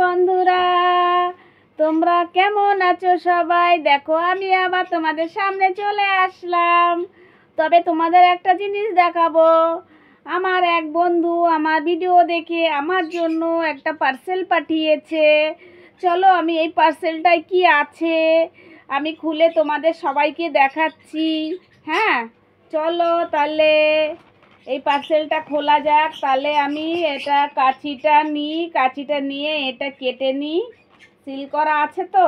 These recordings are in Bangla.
বন্ধুরা, তোমরা কেমন আছো সবাই? দেখো আমি আবার তোমাদের সামনে চলে আসলাম। তবে তোমাদের একটা জিনিস দেখাবো। আমার এক বন্ধু আমার ভিডিও দেখে আমার জন্য একটা পার্সেল পাঠিয়েছে। চলো আমি এই পার্সেলটায় কি আছে আমি খুলে তোমাদের সবাইকে দেখাচ্ছি। হ্যাঁ, চলো তাহলে এই পার্সেলটা খোলা যাক। তাহলে আমি এটা কাঁচিটা নিয়ে এটা কেটে নিই। সিল করা আছে তো।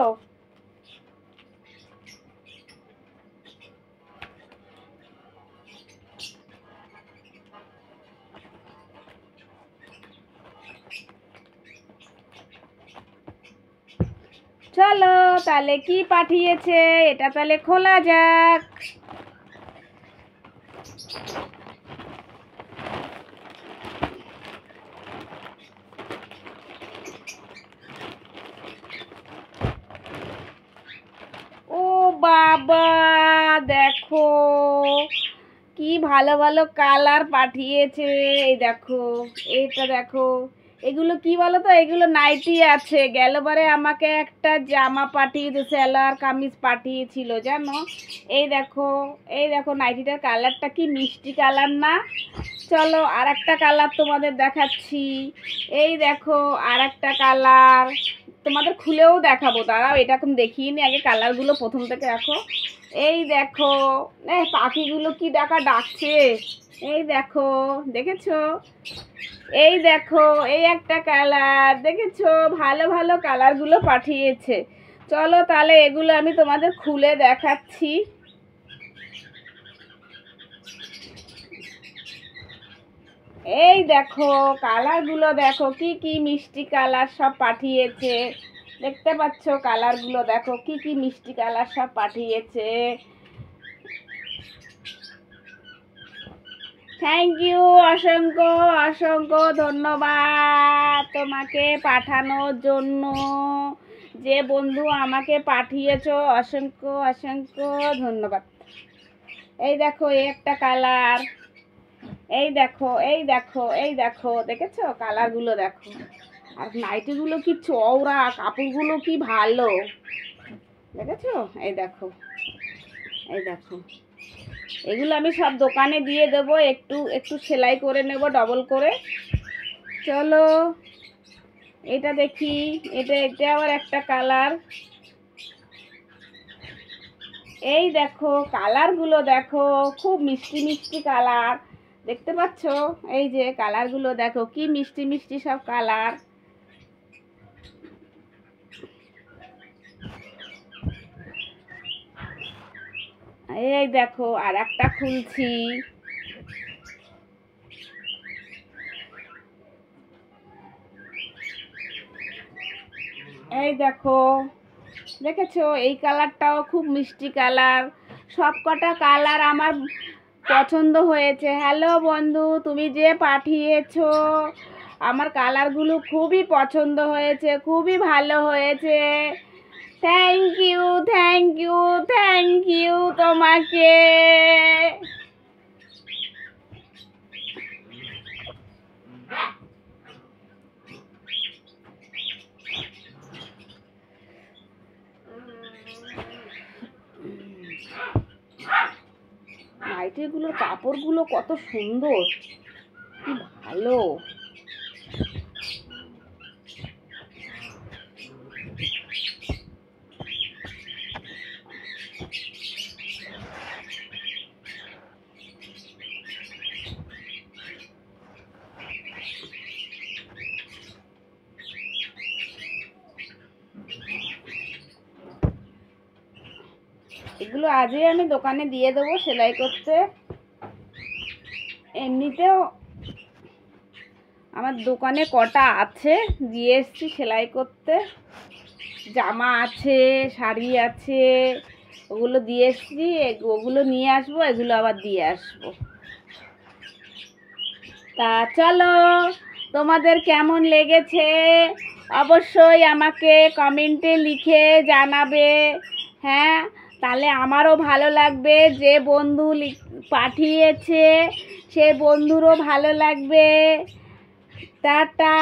চলো তাহলে কি পাঠিয়েছে এটা তাহলে খোলা যাক। ও বাবা, দেখো কি ভালো ভালো কালার পাঠিয়েছে। এই দেখো, এটা দেখো, এগুলো কি বলো তো, এগুলো নাইটি আছে। গেলবারে আমাকে একটা জামা পাঠিয়েছে, সালোয়ার কামিজ পাঠিয়েছিল জানো। এই দেখো, এই দেখো নাইটিটার কালারটা কি মিষ্টি কালার না? চলো আর একটা কালার তোমাদের দেখাচ্ছি। এই দেখো আর একটা কালার তোমাদের খুলেও দেখাবো। দাঁড়াও, এটা এখন দেখিয়ে নি, আগে কালারগুলো প্রথম থেকে রাখো। এই দেখো, পাখিগুলো কি ডাকছে। এই দেখো, দেখেছো? এই দেখো, এই একটা কালার দেখেছো? ভালো ভালো কালারগুলো পাঠিয়েছে। চলো তাহলে এগুলো আমি তোমাদের খুলে দেখাচ্ছি। এই দেখো কালারগুলো, দেখো কি কি মিষ্টি কালার সব পাঠিয়েছে। দেখতে পাচ্ছ কালারগুলো, দেখো কি কি মিষ্টি কালার সব পাঠিয়েছে। থ্যাংক ইউ, অসংখ্য অসংখ্য ধন্যবাদ তোমাকে পাঠানোর জন্য। যে বন্ধু আমাকে পাঠিয়েছো, অসংখ্য অসংখ্য ধন্যবাদ। এই দেখো এই একটা কালার। এই দেখো, এই দেখো, এই দেখো, দেখেছো কালারগুলো? দেখো আর নাইটিগুলো কি চওড়া, কাপড়গুলো কি ভালো, দেখেছো? এই দেখো, এই দেখো, এগুলো আমি সব দোকানে দিয়ে দেবো। একটু একটু সেলাই করে নেব ডবল করে। চলো এটা দেখি। এটা আবার একটা কালার। এই দেখো কালারগুলো, দেখো খুব মিষ্টি মিষ্টি কালার। দেখতে পাচ্ছ? এই যে কালারগুলো দেখো কি মিষ্টি মিষ্টি সব কালার। এই দেখো আর একটা খুলছি। এই দেখো, দেখেছো? এই কালারটাও খুব মিষ্টি কালার। সব কটা কালার আমার পছন্দ হয়েছে। হ্যালো বন্ধু, তুমি যে পাঠিয়েছো আমার কালারগুলো খুবই পছন্দ হয়েছে, খুবই ভালো হয়েছে। Thank you, thank you, thank you তোমাকে। নাইটিগুলোর কাপড়গুলো কত সুন্দর, কি ভালো। এগুলো আজই আমি দোকানে দিয়ে দেবো সেলাই করতে। এমনিতেও আমার দোকানে কটা আছে, দিয়ে এসছি সেলাই করতে। জামা আছে, শাড়ি আছে, ওগুলো দিয়ে এসছি। ওগুলো নিয়ে আসবো, এগুলো আবার দিয়ে আসবো। তা চলো, তোমাদের কেমন লেগেছে অবশ্যই আমাকে কমেন্টে লিখে জানাবে। হ্যাঁ, তাহলে আমারও ভালো লাগবে। যে বন্ধু পাঠিয়েছে সে বন্ধুরও ভালো লাগবে। টাটা।